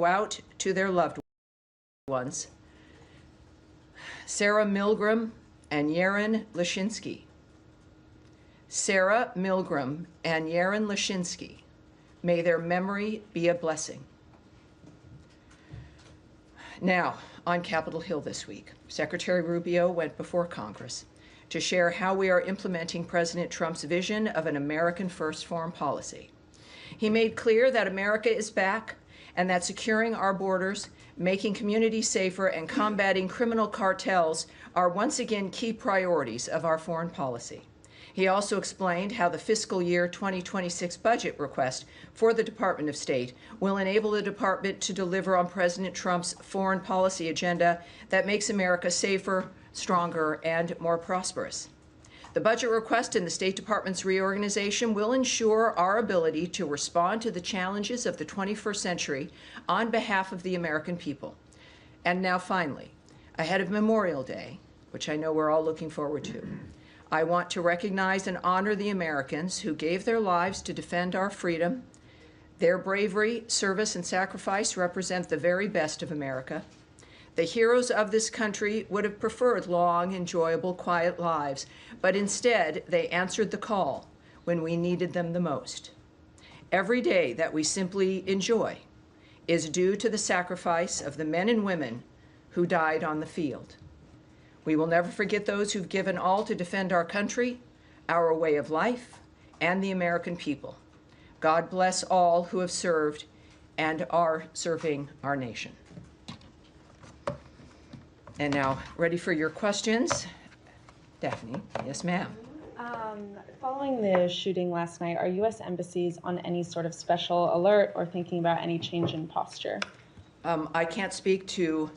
out to their loved ones, Sarah Milgram and Yaron Lashinsky. Sarah Milgram and Yaron Lashinsky, may their memory be a blessing. Now, on Capitol Hill this week, Secretary Rubio went before Congress to share how we are implementing President Trump's vision of an American first foreign policy. He made clear that America is back and that securing our borders, making communities safer, and combating criminal cartels are once again key priorities of our foreign policy. He also explained how the fiscal year 2026 budget request for the Department of State will enable the department to deliver on President Trump's foreign policy agenda that makes America safer, stronger, and more prosperous. The budget request in the State Department's reorganization will ensure our ability to respond to the challenges of the 21st century on behalf of the American people. And now finally, ahead of Memorial Day, which I know we're all looking forward to, I want to recognize and honor the Americans who gave their lives to defend our freedom. Their bravery, service, and sacrifice represent the very best of America. The heroes of this country would have preferred long, enjoyable, quiet lives, but instead they answered the call when we needed them the most. Every day that we simply enjoy is due to the sacrifice of the men and women who died on the field. We will never forget those who've given all to defend our country, our way of life, and the American people. God bless all who have served and are serving our nation. And now, ready for your questions. Daphne, yes, ma'am. Following the shooting last night, are U.S. embassies on any sort of special alert or thinking about any change in posture? I can't speak to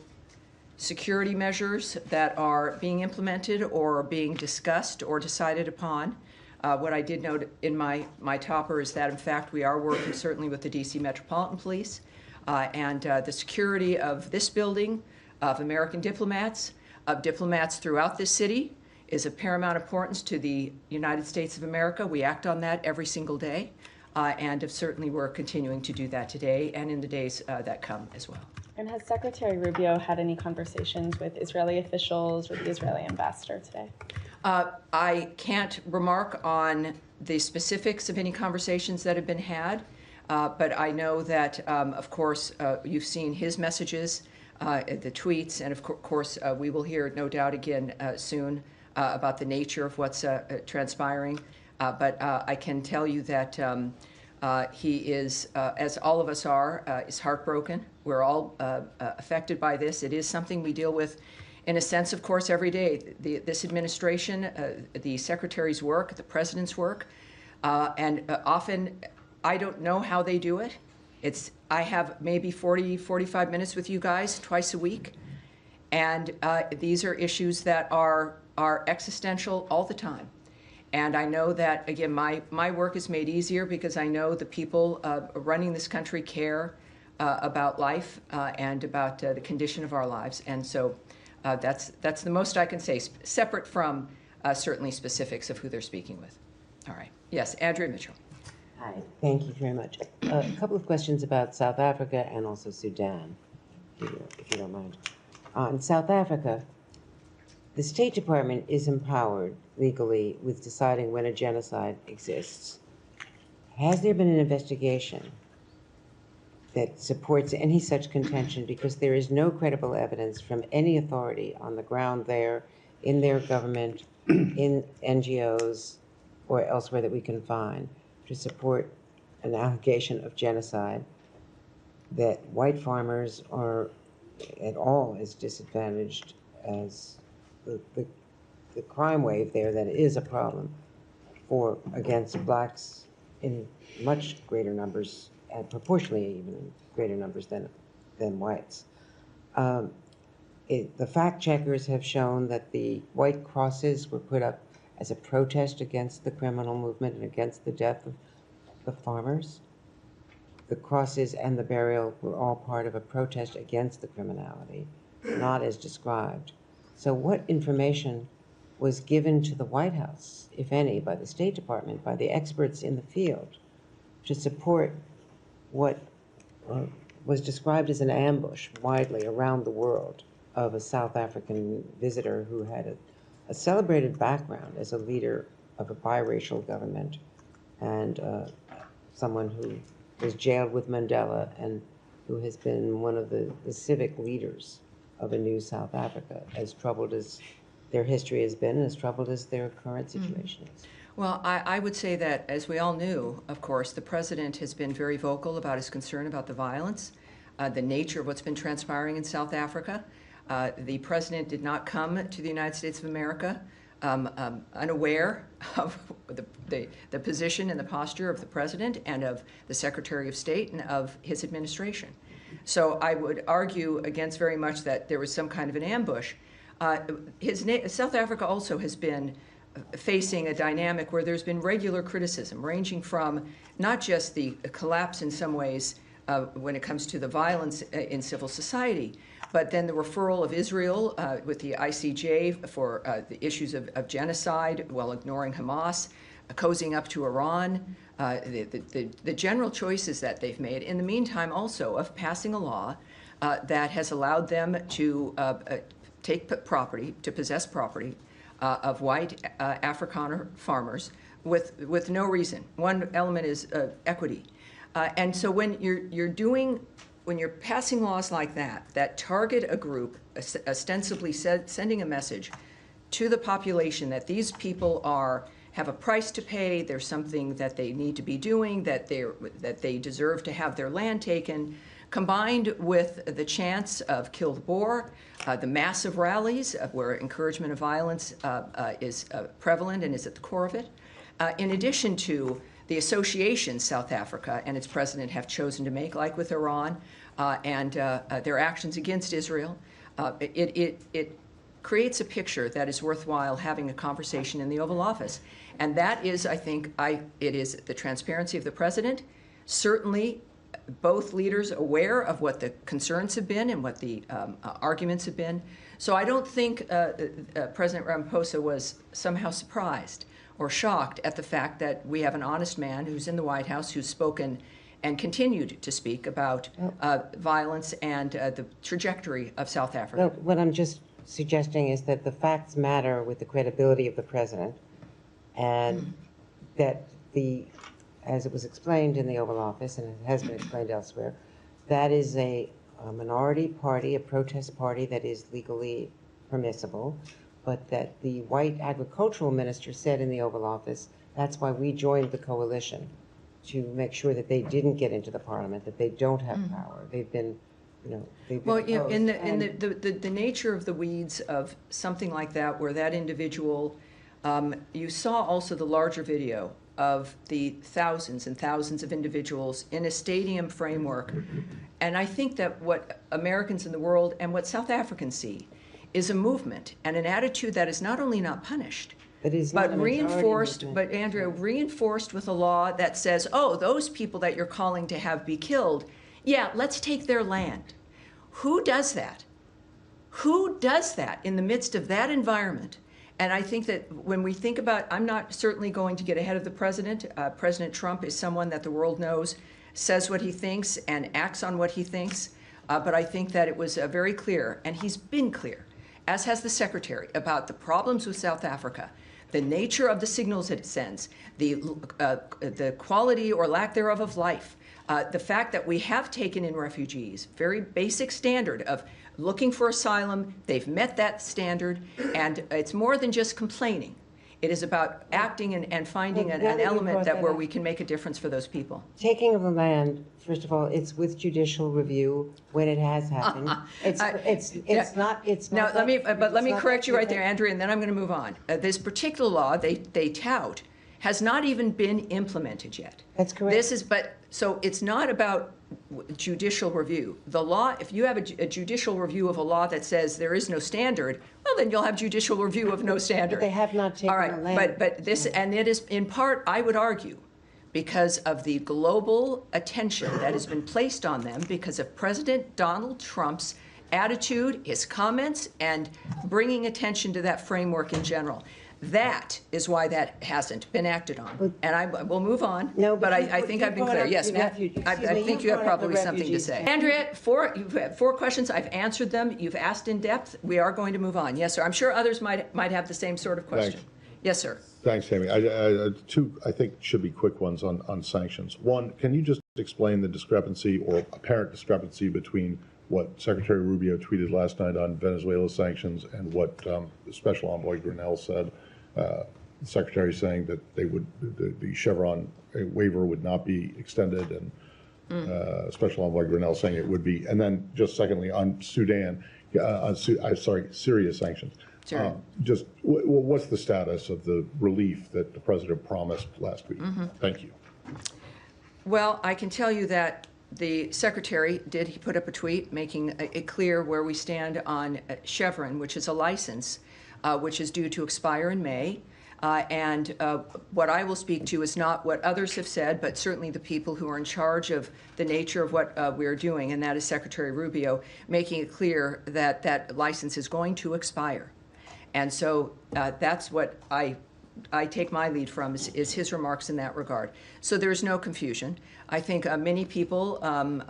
security measures that are being implemented or being discussed or decided upon. What I did note in my topper is that, in fact, we are working certainly with the D.C. Metropolitan Police and the security of this building, of American diplomats, of diplomats throughout this city, is of paramount importance to the United States of America. We act on that every single day, and certainly we're continuing to do that today and in the days that come as well. And has Secretary Rubio had any conversations with Israeli officials or the Israeli ambassador today? I can't remark on the specifics of any conversations that have been had, but I know that, of course, you've seen his messages, the tweets, and of course we will hear, no doubt, again soon about the nature of what's transpiring. But I can tell you that he is, as all of us are, is heartbroken. We're all affected by this. It is something we deal with, in a sense, of course, every day. This administration, the Secretary's work, the President's work, and often I don't know how they do it. I have maybe 40, 45 minutes with you guys twice a week, and these are issues that are existential all the time. And I know that, again, my work is made easier because I know the people running this country care about life and about the condition of our lives. And so that's the most I can say, separate from certainly specifics of who they're speaking with. All right. Yes, Andrea Mitchell. Hi, thank you very much. A couple of questions about South Africa and also Sudan, if you don't mind. In South Africa, the State Department is empowered legally with deciding when a genocide exists. Has there been an investigation that supports any such contention? Because there is no credible evidence from any authority on the ground there, in their government, in NGOs, or elsewhere that we can find to support an allegation of genocide, that white farmers are at all as disadvantaged as the crime wave there, that is a problem against blacks in much greater numbers, and proportionally even in greater numbers than whites. The fact checkers have shown that the white crosses were put up as a protest against the criminal movement and against the death of the farmers. The crosses and the burial were all part of a protest against the criminality, not as described. So what information was given to the White House, if any, by the State Department, by the experts in the field, to support what was described as an ambush widely around the world of a South African visitor who had a celebrated background as a leader of a biracial government and someone who was jailed with Mandela and who has been one of the civic leaders of a new South Africa, as troubled as their history has been and as troubled as their current situation is. Well, I would say that, as we all knew, of course, the president has been very vocal about his concern about the violence, the nature of what's been transpiring in South Africa. The president did not come to the United States of America unaware of the position and the posture of the president and of the Secretary of State and of his administration. So I would argue against very much that there was some kind of an ambush. South Africa also has been facing a dynamic where there's been regular criticism, ranging from not just the collapse in some ways when it comes to the violence in civil society, but then the referral of Israel with the ICJ for the issues of genocide while ignoring Hamas, cozying up to Iran, the general choices that they've made. In the meantime, also, of passing a law that has allowed them to take property, to possess property of white Afrikaner farmers with no reason. One element is equity. And so when you're passing laws like that target a group, ostensibly sending a message to the population that these people have a price to pay, there's something that they need to be doing, that they deserve to have their land taken, combined with the chance of kill the Boer, the massive rallies where encouragement of violence is prevalent and is at the core of it, in addition to the associations South Africa and its president have chosen to make, like with Iran, and their actions against Israel. It creates a picture that is worthwhile having a conversation in the Oval Office. And that is, I think, it is the transparency of the president, certainly both leaders aware of what the concerns have been and what the arguments have been. So I don't think President Ramaphosa was somehow surprised or shocked at the fact that we have an honest man who's in the White House who's spoken and continued to speak about violence and the trajectory of South Africa. Well, what I'm just suggesting is that the facts matter with the credibility of the president, and that as it was explained in the Oval Office, and it has been explained elsewhere, that is a minority party, a protest party that is legally permissible, but that the white agricultural minister said in the Oval Office, that's why we joined the coalition, to make sure that they didn't get into the parliament, that they don't have power. They've been, they've been opposed. In the nature of the weeds of something like that, where that individual, you saw also the larger video of the thousands and thousands of individuals in a stadium framework. And I think that what Americans in the world and what South Africans see is a movement and an attitude that is not only not punished, but reinforced, but Andrea, reinforced with a law that says, oh, those people that you're calling to have be killed, yeah, let's take their land. Who does that? Who does that in the midst of that environment? And I think that when we think about, I'm not certainly going to get ahead of the president. President Trump is someone that the world knows, says what he thinks and acts on what he thinks. But I think that it was very clear, and he's been clear, as has the secretary, about the problems with South Africa, the nature of the signals that it sends, the quality or lack thereof of life, the fact that we have taken in refugees, very basic standard of looking for asylum. They've met that standard, and it's more than just complaining. It is about acting and finding an element where we can make a difference for those people. Taking of the land, first of all, it's with judicial review when it has happened. It's not. Now let me correct you right there, Andrea, and then I'm going to move on. This particular law they tout has not even been implemented yet. That's correct. So it's not about judicial review. The law, if you have a judicial review of a law that says there is no standard, well, then you'll have judicial review of no standard. But they have not taken the land. All right, but this, and it is in part, I would argue, because of the global attention that has been placed on them because of President Donald Trump's attitude, his comments, and bringing attention to that framework in general. That is why that hasn't been acted on. And we'll move on. No, but but I think I've been clear. Yes, I think you have probably something to say. Andrea, you've had 4 questions. I've answered them. You've asked in depth. We are going to move on. Yes, sir. I'm sure others might have the same sort of question. Thanks. Yes, sir. Thanks, Tammy. 2, I think, should be quick ones on sanctions. One, can you just explain the discrepancy or apparent discrepancy between what Secretary Rubio tweeted last night on Venezuela sanctions and what Special Envoy Grinnell said? The Secretary saying that the Chevron waiver would not be extended, and Special Envoy Grinnell saying it would be. And then just secondly, on Sudan, Syria sanctions. Sure. Just what's the status of the relief that the president promised last week? Thank you. Well, I can tell you that the secretary he put up a tweet making it clear where we stand on Chevron, which is a license which is due to expire in May. And what I will speak to is not what others have said, but certainly the people who are in charge of the nature of what we're doing, and that is Secretary Rubio, making it clear that that license is going to expire. And so that's what I take my lead from is his remarks in that regard. So there's no confusion. I think many people on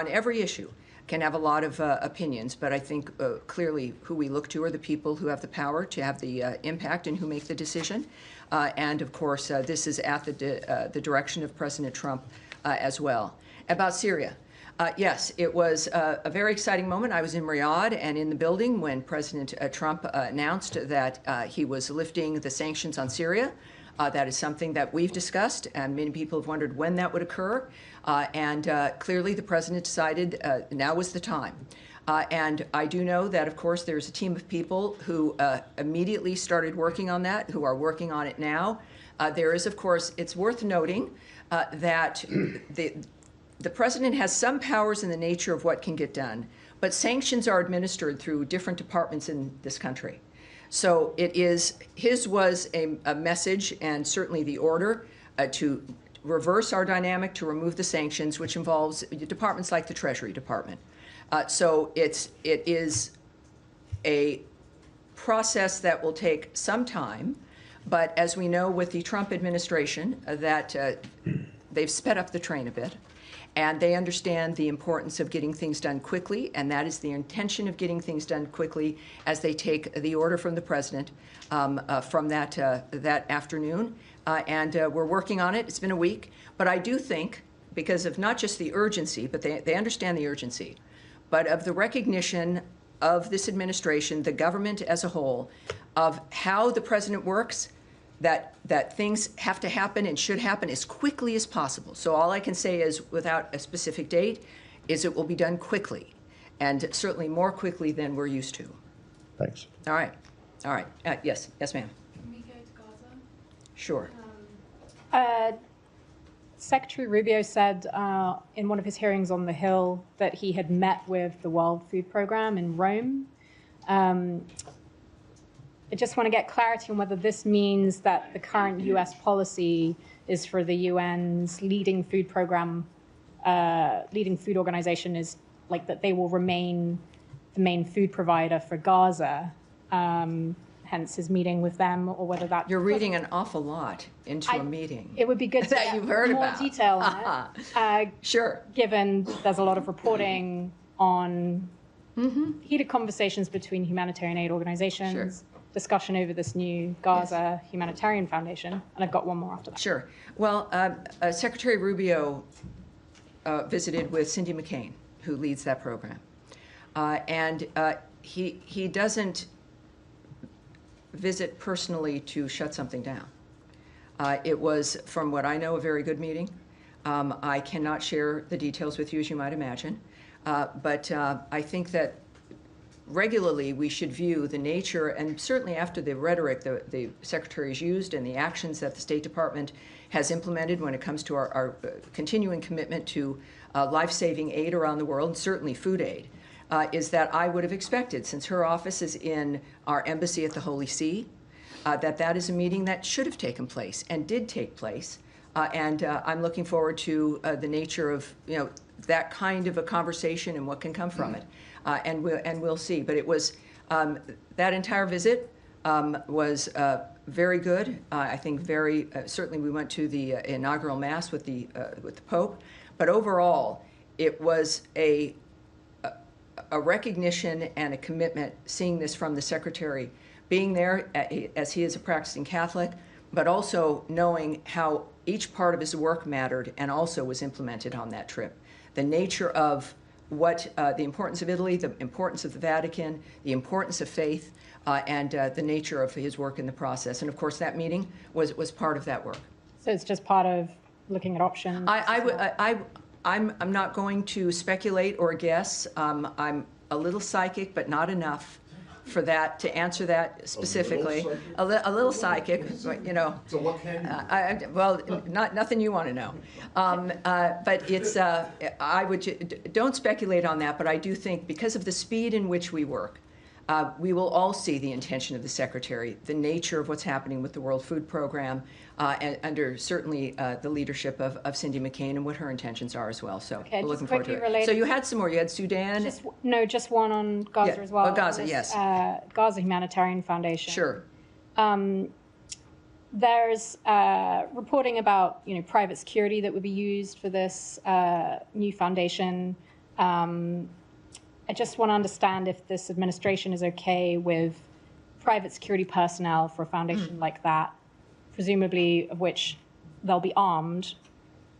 every issue can have a lot of opinions, but I think clearly who we look to are the people who have the power to have the impact and who make the decision. And of course, this is at the direction of President Trump as well. About Syria. Yes, it was a very exciting moment. I was in Riyadh and in the building when President Trump announced that he was lifting the sanctions on Syria. That is something that we've discussed, and many people have wondered when that would occur. And clearly the president decided now was the time. And I do know that, of course, there's a team of people who immediately started working on that, who are working on it now. There is, of course, it's worth noting that the president has some powers in the nature of what can get done, but sanctions are administered through different departments in this country. So his was a message, and certainly the order to reverse our dynamic, to remove the sanctions, which involves departments like the Treasury Department. So it is a process that will take some time, but as we know with the Trump administration, that they've sped up the train a bit. And they understand the importance of getting things done quickly, and that is the intention of getting things done quickly as they take the order from the president from that afternoon. And we're working on it. It's been a week. But I do think, because of not just the urgency, but they understand the urgency, but of the recognition of this administration, the government as a whole, of how the president works, that things have to happen and should happen as quickly as possible. So all I can say is, without a specific date, is it will be done quickly, and certainly more quickly than we're used to. Thanks. All right. Yes, ma'am. Can we go to Gaza? Sure. Secretary Rubio said in one of his hearings on the Hill that he had met with the World Food Programme in Rome. I just want to get clarity on whether this means that the current U.S. policy is for the UN's leading food program, leading food organization is like that they will remain the main food provider for Gaza, hence his meeting with them, or whether that... You're reading an awful lot into a meeting. It would be good to that you've heard more about. detail on it. Sure. Given there's a lot of reporting on heated conversations between humanitarian aid organizations, Sure. discussion over this new Gaza humanitarian foundation, and I've got one more after that. Sure. Well, Secretary Rubio visited with Cindy McCain, who leads that program. And he doesn't visit personally to shut something down. It was, from what I know, a very good meeting. I cannot share the details with you, as you might imagine. But I think that regularly we should view the nature, and certainly after the rhetoric the secretary's used and the actions that the State Department has implemented when it comes to our continuing commitment to life-saving aid around the world, and certainly food aid, is that I would have expected, since her office is in our embassy at the Holy See, that is a meeting that should have taken place and did take place. And I'm looking forward to the nature of that kind of a conversation and what can come from it. And we'll see. But it was that entire visit was very good. I think very certainly we went to the inaugural mass with the Pope, but overall it was a recognition and a commitment. Seeing this from the Secretary, being there as he is a practicing Catholic, but also knowing how each part of his work mattered and also was implemented on that trip. The nature of what the importance of Italy, the importance of the Vatican, the importance of faith, and the nature of his work in the process. And of course, that meeting was part of that work. So it's just part of looking at options? I'm not going to speculate or guess. I'm a little psychic, but not enough for that to answer that specifically. A little psychic, you know. So what can you? Well, nothing you want to know. But it's don't speculate on that. But I do think because of the speed in which we work, we will all see the intention of the Secretary, the nature of what's happening with the World Food Program, and under certainly the leadership of Cindy McCain and what her intentions are as well. So Okay, we're looking just forward to quickly it. related- So you had some more. You had Sudan. Just one on Gaza Yeah, as well. Gaza, This, yes. Gaza Humanitarian Foundation. Sure. There's reporting about private security that would be used for this new foundation. I just want to understand if this administration is okay with private security personnel for a foundation like that, presumably of which they'll be armed,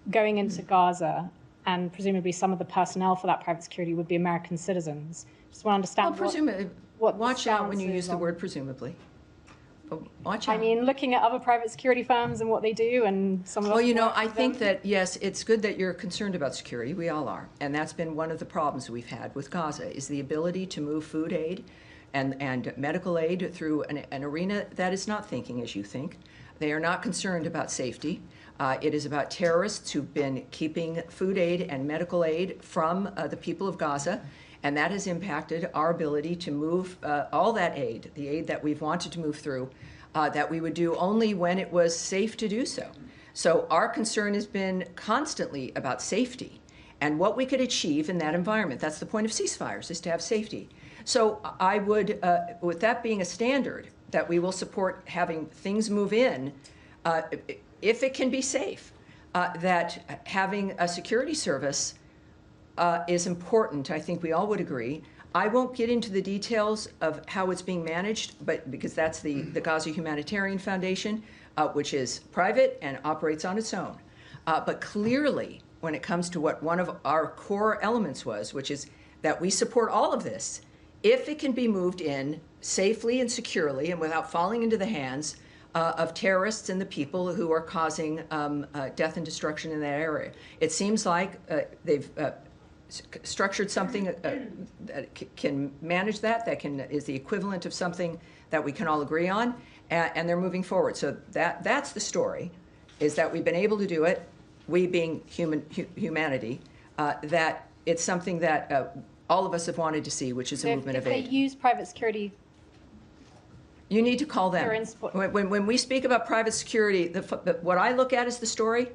going into Gaza, and presumably some of the personnel for that private security would be American citizens. Just want to understand Well, presumably, what the watch out when you stance use is the on- word presumably. Watch out. I mean, looking at other private security firms and what they do, and some of us Well, you know, work I with think them. that, yes, it's good that you're concerned about security. We all are. And that's been one of the problems we've had with Gaza, is the ability to move food aid and medical aid through an arena that is not thinking as you think. They are not concerned about safety. It is about terrorists who've been keeping food aid and medical aid from the people of Gaza. And that has impacted our ability to move all that aid, the aid that we've wanted to move through, that we would do only when it was safe to do so. So our concern has been constantly about safety and what we could achieve in that environment. That's the point of ceasefires, is to have safety. So I would, with that being a standard, that we will support having things move in if it can be safe, that having a security service is important. I think we all would agree. I won't get into the details of how it's being managed, but because that's the Gaza Humanitarian Foundation, which is private and operates on its own. But clearly, when it comes to what one of our core elements was, which is that we support all of this, if it can be moved in safely and securely and without falling into the hands of terrorists and the people who are causing death and destruction in that area. It seems like they've structured something that can manage that is the equivalent of something that we can all agree on, and they're moving forward. So that's the story, is that we've been able to do it, we being humanity, that it's something that all of us have wanted to see, which is a movement of aid. If they use private security, You need to call them. When we speak about private security, what I look at as the story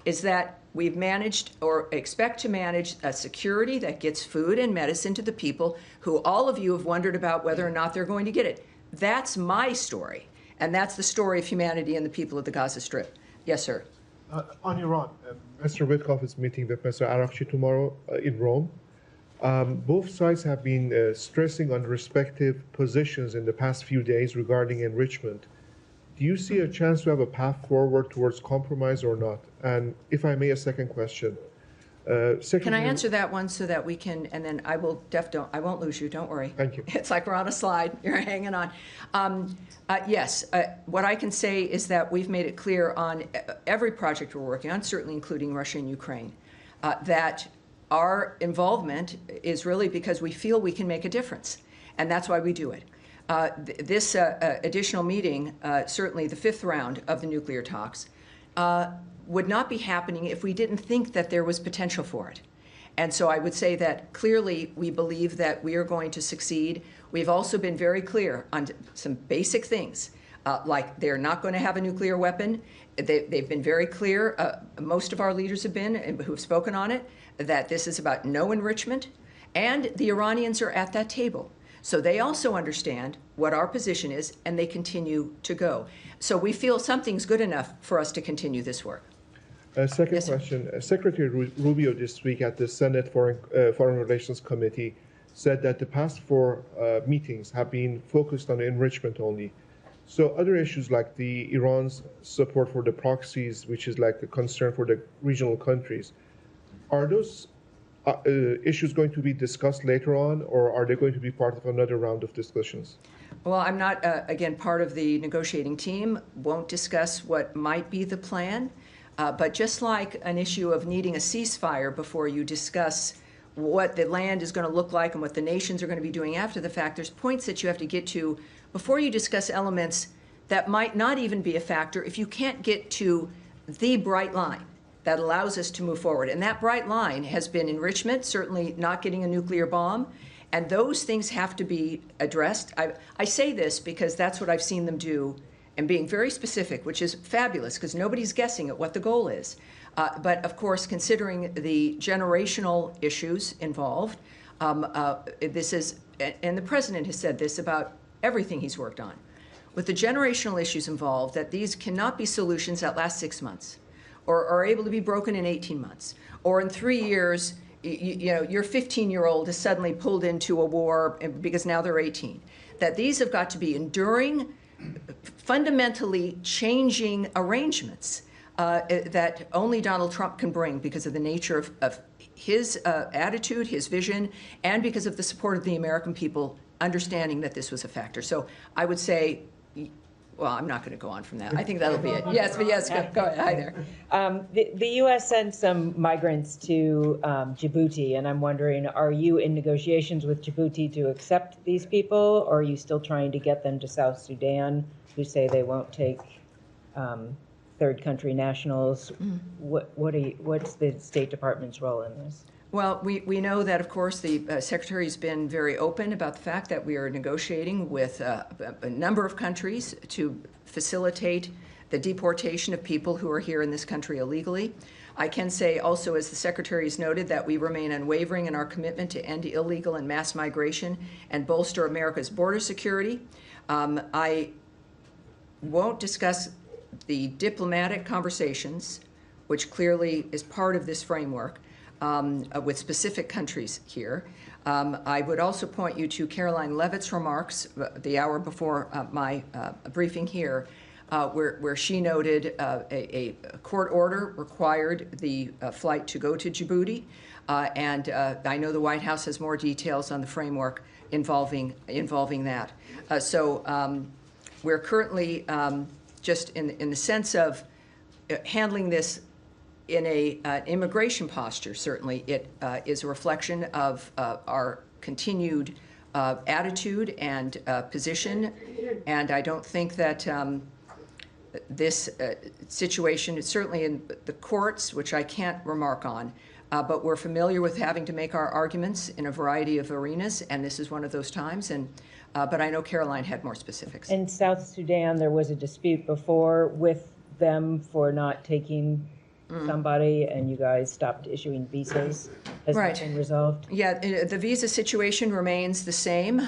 is that we've managed or expect to manage a security that gets food and medicine to the people who all of you have wondered about whether or not they're going to get it. That's my story. And that's the story of humanity and the people of the Gaza Strip. Yes, sir. On Iran, Mr. Witkoff is meeting with Mr. Arakchi tomorrow in Rome. Both sides have been stressing on respective positions in the past few days regarding enrichment. Do you see a chance to have a path forward towards compromise or not? And if I may, a second question. Can I answer that one so that we can, and then I won't lose you, don't worry. Thank you. It's like we're on a slide, you're hanging on. Yes, what I can say is that we've made it clear on every project we're working on, certainly including Russia and Ukraine, that our involvement is really because we feel we can make a difference, and that's why we do it. This additional meeting, certainly the fifth round of the nuclear talks, would not be happening if we didn't think that there was potential for it. And so I would say that clearly we believe that we are going to succeed. We've also been very clear on some basic things, like they're not going to have a nuclear weapon. They've been very clear, most of our leaders have been, who've spoken on it, that this is about no enrichment, and the Iranians are at that table. So they also understand what our position is, and they continue to go. So we feel something's good enough for us to continue this work. Second Yes, sir. question. Secretary Rubio this week at the Senate Foreign Relations Committee said that the past four meetings have been focused on enrichment only. So other issues like the Iran's support for the proxies, which is like a concern for the regional countries, are those issues going to be discussed later on, or are they going to be part of another round of discussions? Well, I'm not, again, part of the negotiating team, won't discuss what might be the plan. But just like an issue of needing a ceasefire before you discuss what the land is going to look like and what the nations are going to be doing after the fact, there's points that you have to get to before you discuss elements that might not even be a factor if you can't get to the bright line that allows us to move forward. And that bright line has been enrichment, certainly not getting a nuclear bomb, and those things have to be addressed. I say this because that's what I've seen them do, and being very specific, which is fabulous because nobody's guessing at what the goal is. But of course, considering the generational issues involved, this is, and the president has said this about everything he's worked on, with the generational issues involved, that these cannot be solutions that last 6 months or are able to be broken in 18 months, or in 3 years, your 15-year-old is suddenly pulled into a war because now they're 18. That these have got to be enduring, fundamentally changing arrangements that only Donald Trump can bring because of the nature of his attitude, his vision, and because of the support of the American people understanding that this was a factor. So I would say, well, I'm not going to go on from that. I think that'll be it. Yes, but yes, go ahead. Hi there. The U.S. sent some migrants to Djibouti, and I'm wondering, are you in negotiations with Djibouti to accept these people, or are you still trying to get them to South Sudan, who say they won't take third country nationals? What's the State Department's role in this? Well, we know that, of course, the Secretary has been very open about the fact that we are negotiating with a number of countries to facilitate the deportation of people who are here in this country illegally. I can say also, as the Secretary has noted, that we remain unwavering in our commitment to end illegal and mass migration and bolster America's border security. I won't discuss the diplomatic conversations, which clearly is part of this framework, with specific countries here. I would also point you to Caroline Leavitt's remarks the hour before my briefing here, where she noted a court order required the flight to go to Djibouti, and I know the White House has more details on the framework involving that. So we're currently just in the sense of handling this in an immigration posture. Certainly it is a reflection of our continued attitude and position, and I don't think that this situation is certainly in the courts, which I can't remark on, but we're familiar with having to make our arguments in a variety of arenas, and this is one of those times. And but I know Caroline had more specifics. In South Sudan, there was a dispute before with them for not taking somebody, and you guys stopped issuing visas. Has that been resolved? Yeah, the visa situation remains the same.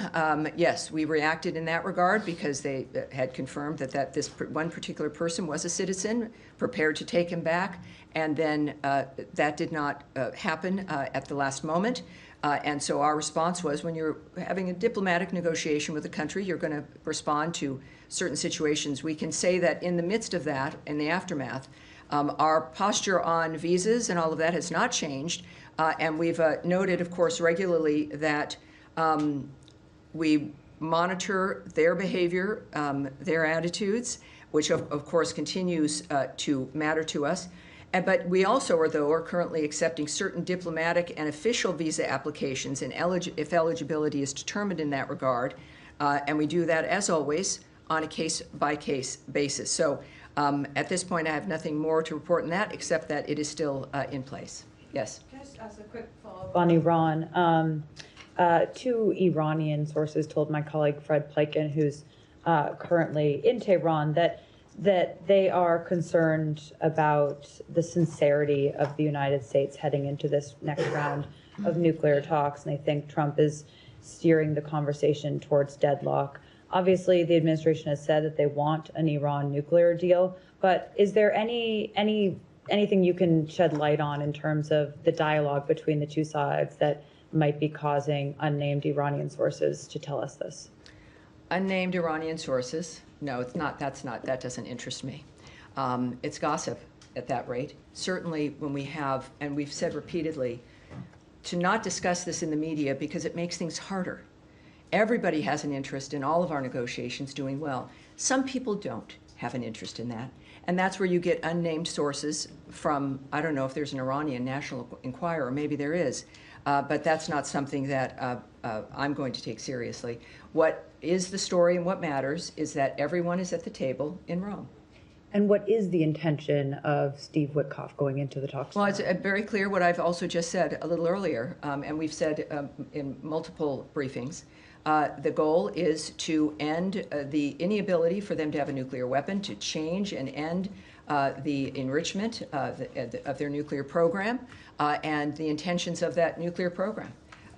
Yes, we reacted in that regard because they had confirmed that this one particular person was a citizen, prepared to take him back, and then that did not happen at the last moment. And so our response was, when you're having a diplomatic negotiation with a country, you're going to respond to certain situations. We can say that in the midst of that, in the aftermath, our posture on visas and all of that has not changed, and we've noted, of course, regularly that we monitor their behavior, their attitudes, which of course continues to matter to us. But we also are currently accepting certain diplomatic and official visa applications, and if eligibility is determined in that regard, and we do that, as always, on a case-by-case basis. So at this point, I have nothing more to report on that, except that it is still in place. Yes? Can I just ask a quick follow-up on Iran? Two Iranian sources told my colleague Fred Pleiken, who's currently in Tehran, that they are concerned about the sincerity of the United States heading into this next round of nuclear talks, and they think Trump is steering the conversation towards deadlock. Obviously, the administration has said that they want an Iran nuclear deal, but is there anything you can shed light on in terms of the dialogue between the two sides that might be causing unnamed Iranian sources to tell us this? Unnamed Iranian sources? No, it's not. That doesn't interest me. It's gossip at that rate. Certainly when we have, and we've said repeatedly, to not discuss this in the media because it makes things harder. Everybody has an interest in all of our negotiations doing well. Some people don't have an interest in that. And that's where you get unnamed sources from, I don't know if there's an Iranian National Enquirer, maybe there is, but that's not something that I'm going to take seriously. What is the story and what matters is that everyone is at the table in Rome. And what is the intention of Steve Witkoff going into the talks? Well, it's very clear what I've also just said a little earlier, and we've said in multiple briefings. The goal is to end the inability for them to have a nuclear weapon, to change and end the enrichment of their nuclear program and the intentions of that nuclear program.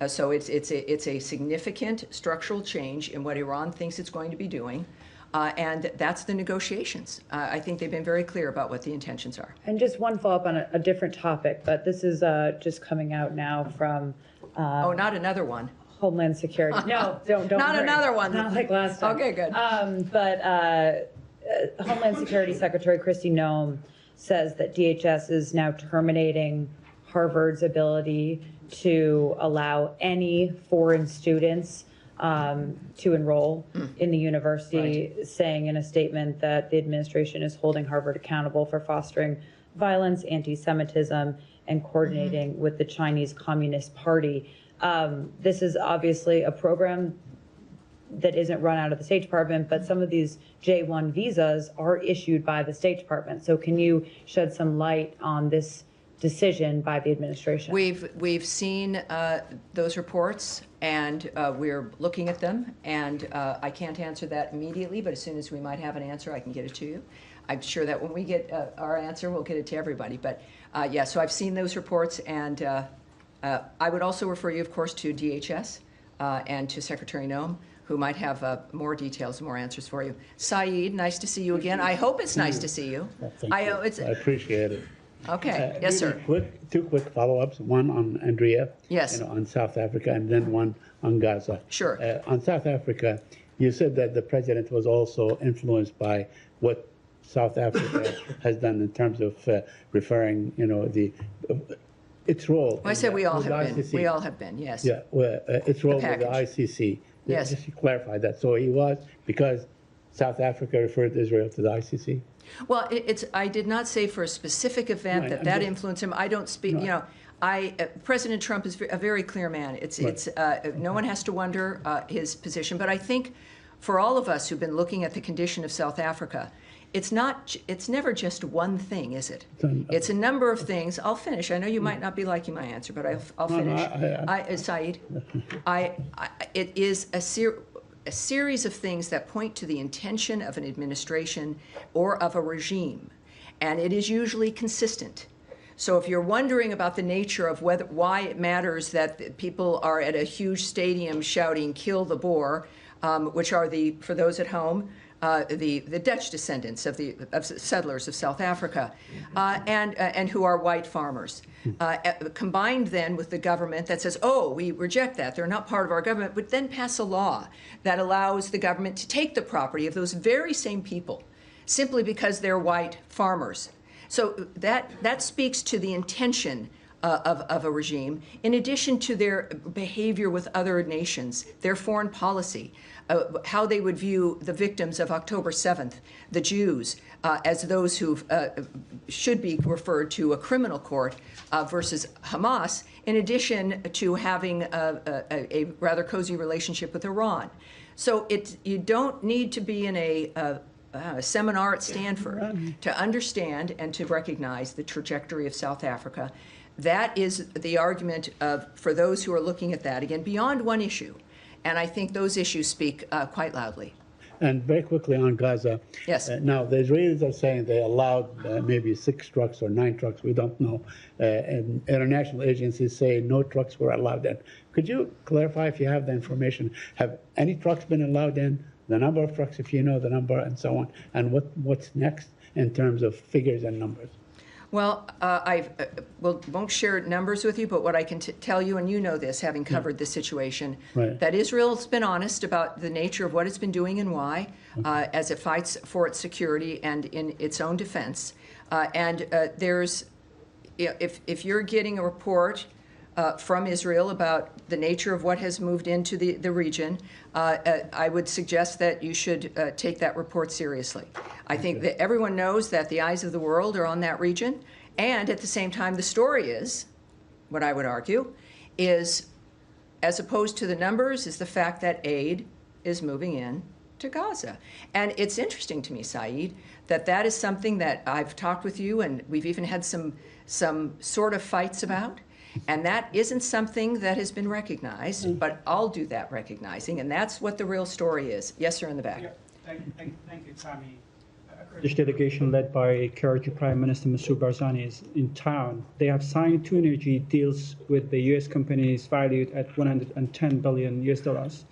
So it's a significant structural change in what Iran thinks it's going to be doing. And that's the negotiations. I think they've been very clear about what the intentions are. And just one follow-up on a different topic, but this is just coming out now from Oh, not another one. Homeland Security. No, don't Not worry. another one. Not like last time. Okay, good. But Homeland Security Secretary Kristi Noem says that DHS is now terminating Harvard's ability to allow any foreign students to enroll in the university, saying in a statement that the administration is holding Harvard accountable for fostering violence, anti-Semitism, and coordinating with the Chinese Communist Party. This is obviously a program that isn't run out of the State Department, but some of these J-1 visas are issued by the State Department. So can you shed some light on this decision by the administration? We've seen those reports, and we're looking at them, and I can't answer that immediately, but as soon as we might have an answer, I can get it to you. I'm sure that when we get our answer, we'll get it to everybody. But yeah, so I've seen those reports, and I would also refer you, of course, to DHS and to Secretary Noem, who might have more details and more answers for you. Saeed, nice to see you again. I hope it's nice to see you. Thank you. I appreciate it. Okay. Yes, sir. Two quick follow-ups. One on Andrea. Yes. On South Africa, and then one on Gaza. Sure. On South Africa, you said that the president was also influenced by what South Africa has done in terms of referring, its role. Well, I said we all have been. We all have been. Yes. Yeah. Well, its role with the ICC. Yes. Just to clarify that. So he was, because South Africa referred Israel to the ICC? Well, I did not say for a specific event that influenced him. I don't speak, President Trump is a very clear man. No one has to wonder his position. But I think for all of us who've been looking at the condition of South Africa, it's never just one thing, is it? It's a number of things. I'll finish. I know you might not be liking my answer, but I'll finish. Saeed, it is a series of things that point to the intention of an administration or of a regime, and it is usually consistent. So if you're wondering about the nature of why it matters that people are at a huge stadium shouting "Kill the Boer," which are for those at home, the Dutch descendants of settlers of South Africa, and who are white farmers, combined then with the government that says, oh, we reject that, they're not part of our government, but then pass a law that allows the government to take the property of those very same people simply because they're white farmers. So that speaks to the intention of a regime, in addition to their behavior with other nations, their foreign policy, how they would view the victims of October 7th, the Jews, as those who should be referred to a criminal court versus Hamas, in addition to having a rather cozy relationship with Iran. So you don't need to be in a seminar at Stanford to understand and to recognize the trajectory of South Africa. That is the argument for those who are looking at that, again, beyond one issue. And I think those issues speak quite loudly. And very quickly on Gaza. Yes. Now, the Israelis are saying they allowed maybe 6 trucks or 9 trucks, we don't know. And international agencies say no trucks were allowed in. Could you clarify if you have the information? Have any trucks been allowed in? The number of trucks, if you know the number, and so on. And what's next in terms of figures and numbers? Well, won't share numbers with you, but what I can tell you, and you know this, having covered this situation, Right. that Israel's been honest about the nature of what it's been doing and why, as it fights for its security and in its own defense. There's, if you're getting a report from Israel about the nature of what has moved into the region, I would suggest that you should take that report seriously. I think that everyone knows that the eyes of the world are on that region, and at the same time, the story is, what I would argue, is, as opposed to the numbers, is the fact that aid is moving in to Gaza. And it's interesting to me, Saeed, that is something that I've talked with you, and we've even had some sort of fights about. And that isn't something that has been recognized, but I'll do that recognizing, and that's what the real story is. Yes, sir, in the back. Yeah, thank you, Tammy. A Kurdish delegation led by KRG Prime Minister Masoud Barzani is in town. They have signed 2 energy deals with the U.S. companies valued at $110 billion US.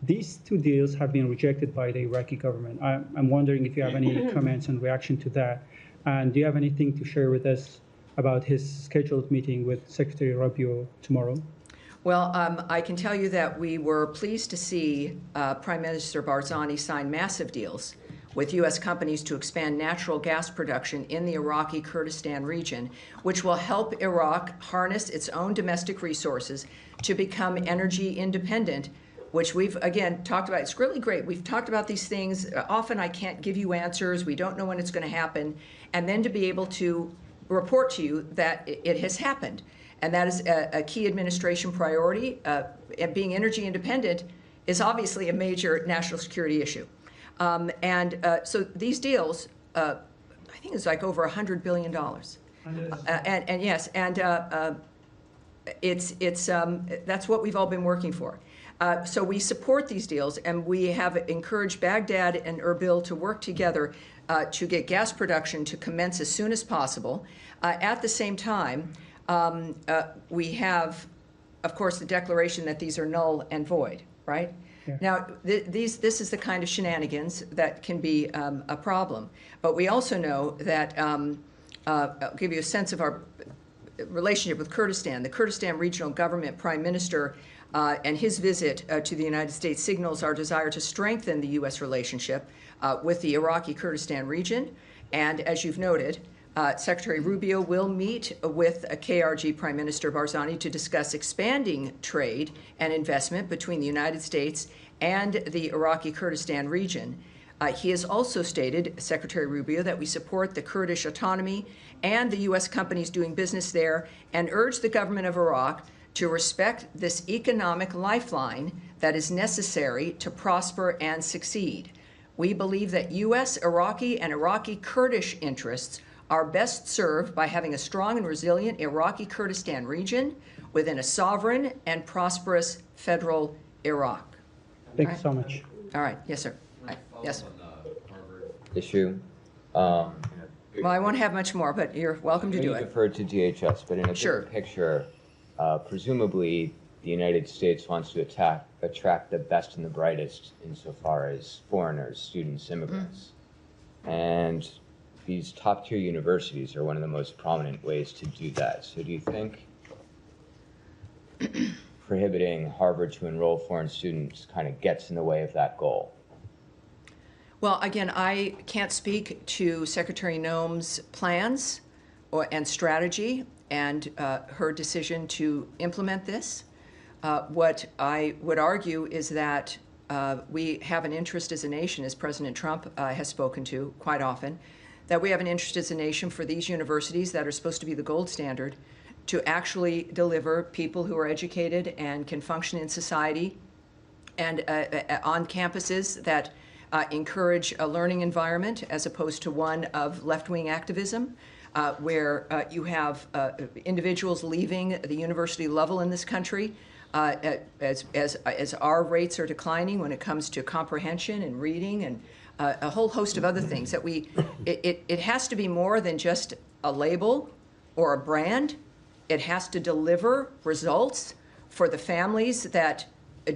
These 2 deals have been rejected by the Iraqi government. I'm wondering if you have any comments and reaction to that, and do you have anything to share with us about his scheduled meeting with Secretary Rubio tomorrow? Well, I can tell you that we were pleased to see Prime Minister Barzani sign massive deals with U.S. companies to expand natural gas production in the Iraqi Kurdistan region, which will help Iraq harness its own domestic resources to become energy independent, which we've, again, talked about. It's really great. We've talked about these things. Often I can't give you answers. We don't know when it's going to happen. And then to be able to report to you that it has happened. And that is a key administration priority. And being energy independent is obviously a major national security issue. So these deals, I think it's like over $100 billion. And yes, and that's what we've all been working for. So we support these deals, and we have encouraged Baghdad and Erbil to work together to get gas production to commence as soon as possible. At the same time, we have, of course, the declaration that these are null and void, right? Yeah. Now, this is the kind of shenanigans that can be a problem. But we also know that, I'll give you a sense of our relationship with Kurdistan. The Kurdistan Regional Government Prime Minister and his visit to the United States signals our desire to strengthen the U.S. relationship with the Iraqi Kurdistan region. And as you've noted, Secretary Rubio will meet with KRG Prime Minister Barzani to discuss expanding trade and investment between the United States and the Iraqi Kurdistan region. He has also stated, Secretary Rubio, that we support the Kurdish autonomy and the U.S. companies doing business there, and urge the government of Iraq to respect this economic lifeline that is necessary to prosper and succeed. We believe that U.S., Iraqi, and Iraqi Kurdish interests are best served by having a strong and resilient Iraqi Kurdistan region within a sovereign and prosperous federal Iraq. Thank you so much. All right. Yes, sir. Yes. Issue. Well, I won't have much more, but you're welcome to do You it. deferred to DHS, but in a Sure. bigger picture, presumably the United States wants to attract the best and the brightest insofar as foreigners, students, immigrants. And these top-tier universities are one of the most prominent ways to do that. So do you think prohibiting Harvard to enroll foreign students kind of gets in the way of that goal? Well, again, I can't speak to Secretary Noem's plans and strategy and her decision to implement this. What I would argue is that we have an interest as a nation, as President Trump has spoken to quite often, that we have an interest as a nation for these universities that are supposed to be the gold standard to actually deliver people who are educated and can function in society and on campuses that encourage a learning environment as opposed to one of left-wing activism, where you have individuals leaving the university level in this country as our rates are declining when it comes to comprehension and reading and a whole host of other things, that it has to be more than just a label or a brand. It has to deliver results for the families that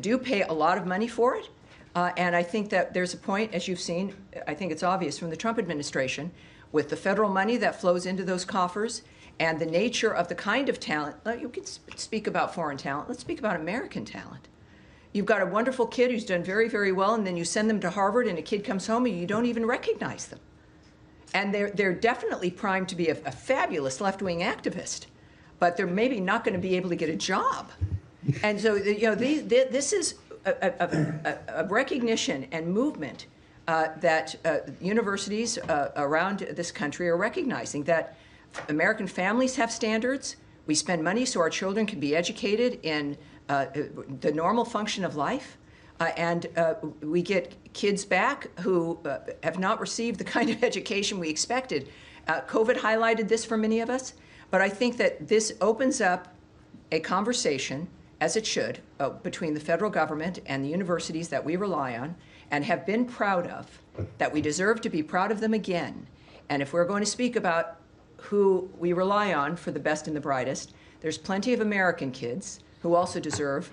do pay a lot of money for it. And I think that there's a point, as you've seen, I think it's obvious from the Trump administration, with the federal money that flows into those coffers and the nature of the kind of talent. You can speak about foreign talent. Let's speak about American talent. You've got a wonderful kid who's done very, very well, and then you send them to Harvard, and a kid comes home, and you don't even recognize them. And they're definitely primed to be a fabulous left-wing activist, but they're maybe not going to be able to get a job. And so, this is a recognition and movement that universities around this country are recognizing that American families have standards. We spend money so our children can be educated in the normal function of life. And we get kids back who have not received the kind of education we expected. COVID highlighted this for many of us, but I think that this opens up a conversation, as it should, between the federal government and the universities that we rely on and have been proud of, that we deserve to be proud of them again. And if we're going to speak about who we rely on for the best and the brightest, there's plenty of American kids who also deserve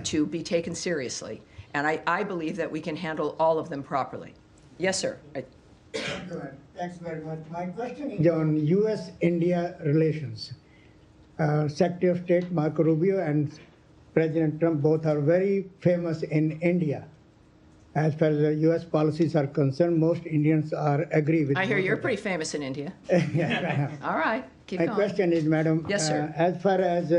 to be taken seriously. And I believe that we can handle all of them properly. Yes, sir. Thanks very much. My question is on U.S.-India relations. Secretary of State Marco Rubio and President Trump both are very famous in India. As far as the U.S. policies are concerned, most Indians agree with. I hear you're pretty famous in India. Yes, I am. All right, keep My going. question is, Madam, Yes, sir. As far as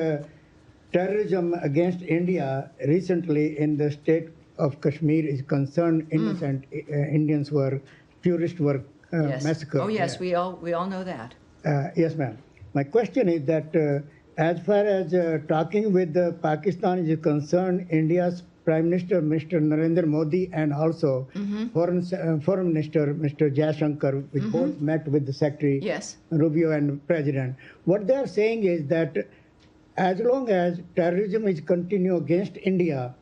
terrorism against India, recently in the state of Kashmir is concerned, innocent Indians tourists were Yes. massacred. Oh, yes, there. we all know that. Yes, ma'am. My question is that as far as talking with Pakistan is concerned, India's Prime Minister, Mr. Narendra Modi, and also Foreign Minister, Mr. Jaishankar, we both met with the Secretary Yes. Rubio and President. What they are saying is that as long as terrorism is continue against India,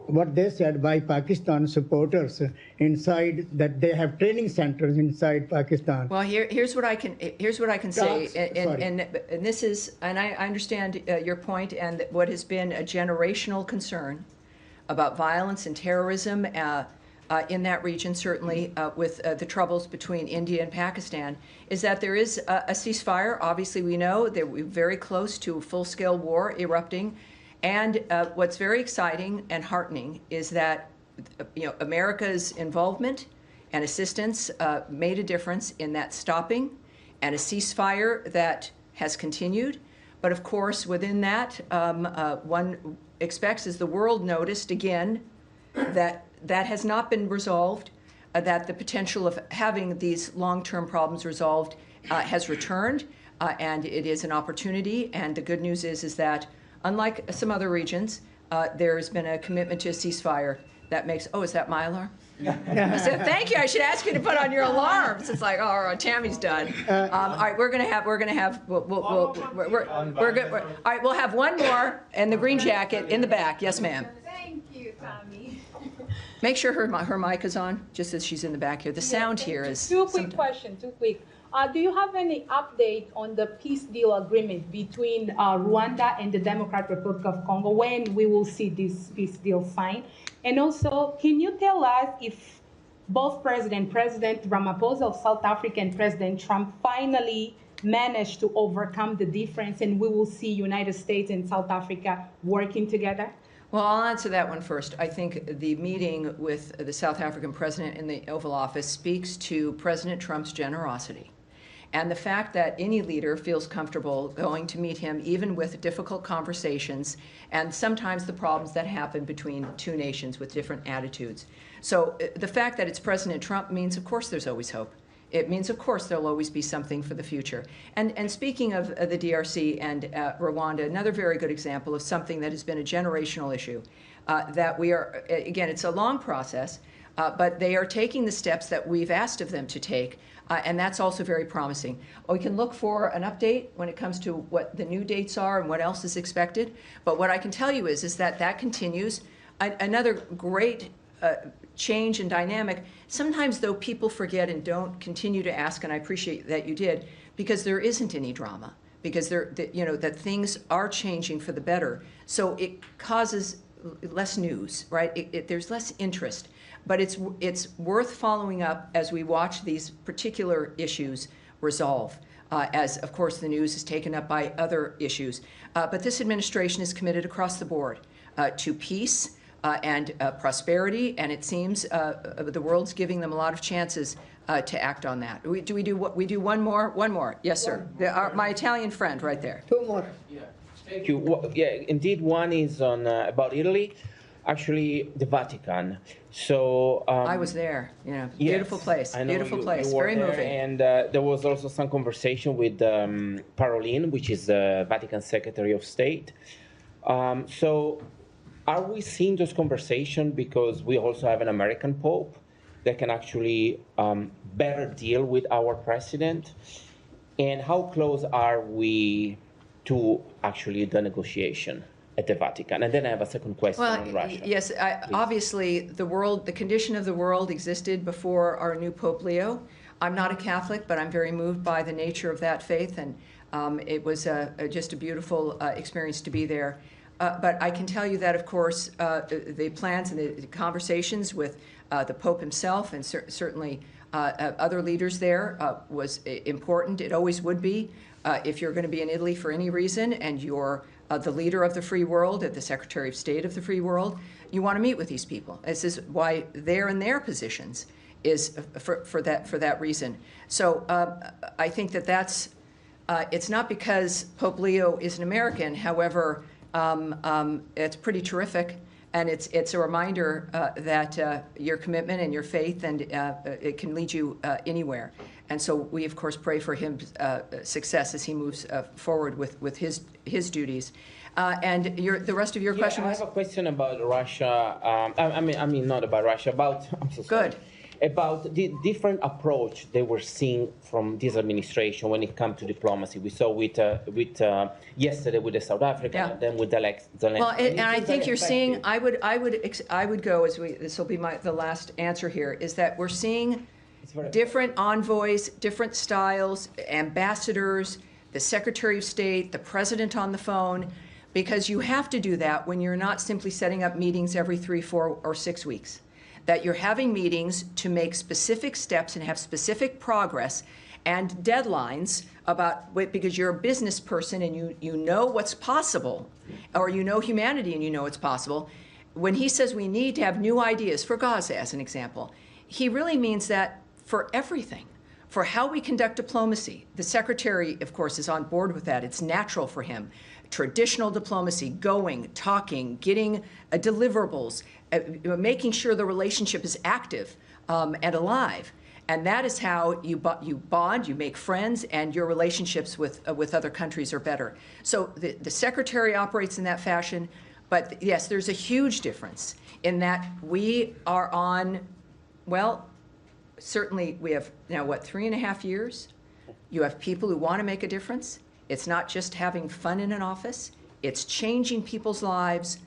what they said by Pakistan supporters inside, that they have training centers inside Pakistan. Well, here's what I can say, Talks, and this is, and I understand your point, and what has been a generational concern about violence and terrorism in that region, certainly with the troubles between India and Pakistan, is that there is a ceasefire. Obviously, we know that we're very close to a full-scale war erupting. And what's very exciting and heartening is that America's involvement and assistance made a difference in that stopping, and a ceasefire that has continued. But of course, within that, one expects, as the world noticed again, that has not been resolved, that the potential of having these long-term problems resolved has returned, and it is an opportunity. And the good news is that unlike some other regions, there's been a commitment to a ceasefire that makes. Oh, is that my alarm? I said, thank you. I should ask you to put on your alarms. It's like, oh, Tammy's done. All right, we're gonna have. We're good. All right, we'll have one more in the green jacket in the back. Yes, ma'am. Thank you, Tammy. Make sure her mic is on, just as she's in the back here. The sound here is. Two quick questions. Do you have any update on the peace deal agreement between Rwanda and the Democratic Republic of Congo, when we will see this peace deal signed? And also, can you tell us if both President Ramaphosa of South Africa and President Trump finally managed to overcome the difference, and we will see United States and South Africa working together? Well, I'll answer that one first. I think the meeting with the South African president in the Oval Office speaks to President Trump's generosity. And the fact that any leader feels comfortable going to meet him, even with difficult conversations, and sometimes the problems that happen between two nations with different attitudes. So the fact that it's President Trump means, of course, there's always hope. It means, of course, there'll always be something for the future. And speaking of the DRC and Rwanda, another very good example of something that has been a generational issue, that we are, again, it's a long process, But they are taking the steps that we've asked of them to take, and that's also very promising. We can look for an update when it comes to what the new dates are and what else is expected. But what I can tell you is that that continues. Another great change and dynamic. Sometimes, though, people forget and don't continue to ask, and I appreciate that you did, because there isn't any drama, because that things are changing for the better. So it causes less news, right? There's less interest. But it's worth following up as we watch these particular issues resolve, as, of course, the news is taken up by other issues. But this administration is committed across the board to peace and prosperity, and it seems the world's giving them a lot of chances to act on that. We do one more? One more. Yes, sir. My Italian friend right there. Two more. Yeah, thank you. Yeah, indeed, one is on about Italy. Actually, the Vatican. So I was there. Beautiful place. Beautiful place. Very moving. And there was also some conversation with Parolin, which is the Vatican Secretary of State. So, are we seeing those conversations because we also have an American Pope that can actually better deal with our president? And how close are we to actually the negotiation at the Vatican? And then I have a second question on Russia. Yes, obviously the condition of the world existed before our new Pope Leo. I'm not a Catholic, but I'm very moved by the nature of that faith, and it was just a beautiful experience to be there. But I can tell you that, of course, the plans and the conversations with the Pope himself and certainly other leaders there was important. It always would be. If you're going to be in Italy for any reason and you're the leader of the free world, the Secretary of State of the free world, you want to meet with these people. This is why they're in their positions, is for that reason. So I think that's it's not because Pope Leo is an American. However, it's pretty terrific, and it's a reminder that your commitment and your faith and it can lead you anywhere. And so we, of course, pray for him success as he moves forward with his duties. And the rest of your question was? I have a question about Russia. I mean, not about Russia. I'm so sorry. Good. About the different approach they were seeing from this administration when it comes to diplomacy. We saw with yesterday with the South African, and then with Zelensky. Well, and I think you're seeing. I would go as this will be the last answer here. Is that we're seeing different envoys, different styles, ambassadors, the Secretary of State, the President on the phone, because you have to do that when you're not simply setting up meetings every 3, 4, or 6 weeks. That you're having meetings to make specific steps and have specific progress and deadlines because you're a business person and you know what's possible, or you know humanity and you know it's possible. When he says we need to have new ideas for Gaza, as an example, he really means that for everything, for how we conduct diplomacy. The Secretary, of course, is on board with that. It's natural for him. Traditional diplomacy, going, talking, getting deliverables, making sure the relationship is active and alive. And that is how you bond, you make friends, and your relationships with other countries are better. So the Secretary operates in that fashion. But yes, there's a huge difference in that we are on, well, certainly we have now, 3.5 years? You have people who want to make a difference. It's not just having fun in an office. It's changing people's lives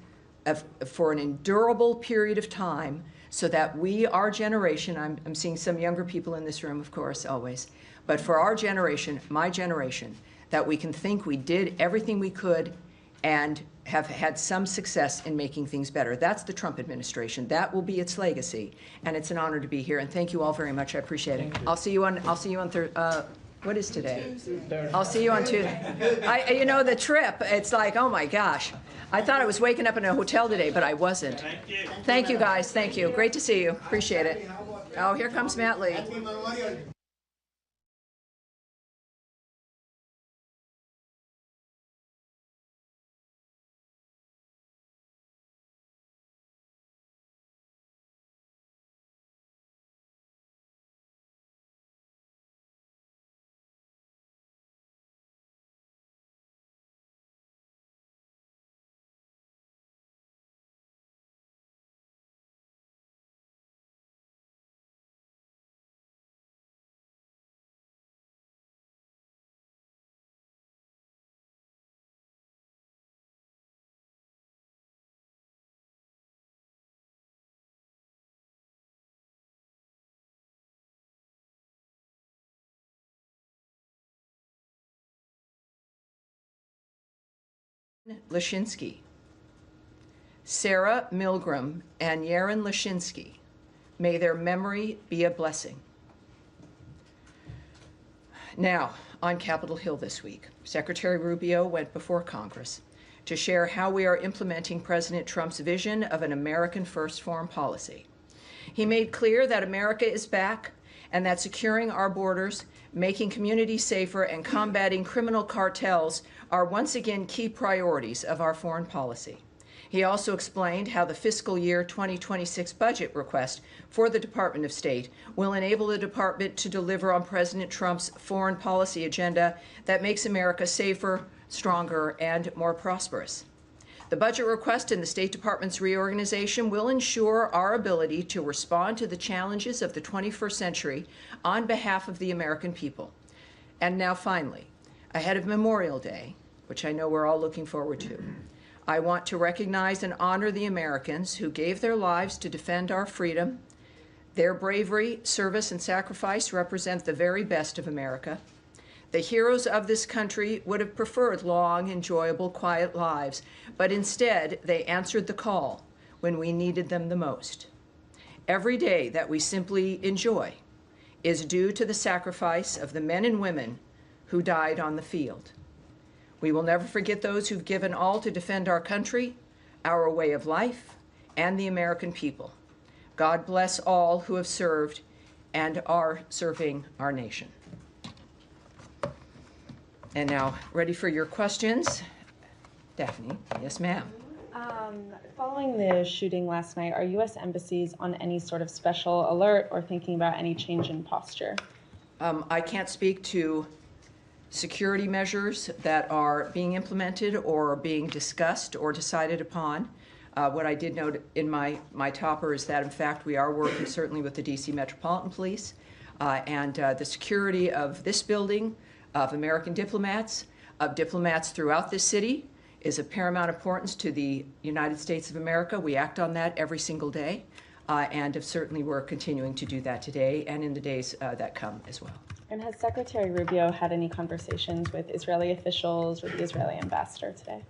for an endurable period of time so that our generation, I'm seeing some younger people in this room, of course, always, but for our generation, my generation, that we can think we did everything we could and have had some success in making things better. That's the Trump administration. That will be its legacy, and it's an honor to be here. And thank you all very much. I appreciate it. I'll see you on what is today? I'll see you on Tuesday. The trip. It's like, oh my gosh, I thought I was waking up in a hotel today, but I wasn't. Thank you. Thank you, guys. Thank you. Great to see you. Appreciate it. Oh, here comes Matt Lee. Lashinsky. Sarah Milgram and Yaron Lashinsky. May their memory be a blessing. Now, on Capitol Hill this week, Secretary Rubio went before Congress to share how we are implementing President Trump's vision of an American first foreign policy. He made clear that America is back and that securing our borders, making communities safer, and combating criminal cartels are once again key priorities of our foreign policy. He also explained how the fiscal year 2026 budget request for the Department of State will enable the department to deliver on President Trump's foreign policy agenda that makes America safer, stronger, and more prosperous. The budget request in the State Department's reorganization will ensure our ability to respond to the challenges of the 21st century on behalf of the American people. And now finally, ahead of Memorial Day, which I know we're all looking forward to, I want to recognize and honor the Americans who gave their lives to defend our freedom. Their bravery, service, and sacrifice represent the very best of America. The heroes of this country would have preferred long, enjoyable, quiet lives, but instead they answered the call when we needed them the most. Every day that we simply enjoy is due to the sacrifice of the men and women who died on the field. We will never forget those who've given all to defend our country, our way of life, and the American people. God bless all who have served and are serving our nation. And now, ready for your questions? Daphne, yes, ma'am. Following the shooting last night, are U.S. embassies on any sort of special alert or thinking about any change in posture? I can't speak to security measures that are being implemented or being discussed or decided upon. What I did note in my topper is that, in fact, we are working certainly with the D.C. Metropolitan Police and the security of this building, of American diplomats, of diplomats throughout this city is of paramount importance to the United States of America. We act on that every single day, and certainly we're continuing to do that today and in the days that come as well. And has Secretary Rubio had any conversations with Israeli officials or the Israeli ambassador today?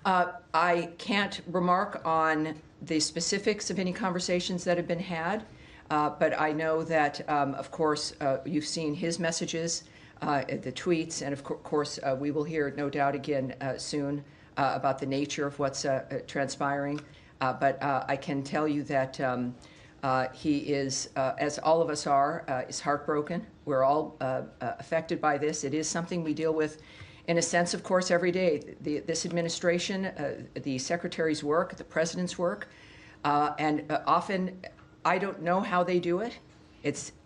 I can't remark on the specifics of any conversations that have been had, but I know that, of course, you've seen his messages, the tweets, and of course, we will hear, no doubt, again soon about the nature of what's transpiring. But I can tell you that he is, as all of us are, is heartbroken. We're all affected by this. It is something we deal with, in a sense, of course, every day. This administration, the secretary's work, the president's work, and often I don't know how they do it.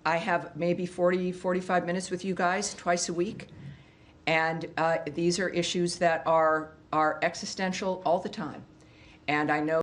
I have maybe 40, 45 minutes with you guys twice a week, and these are issues that are existential all the time. And I know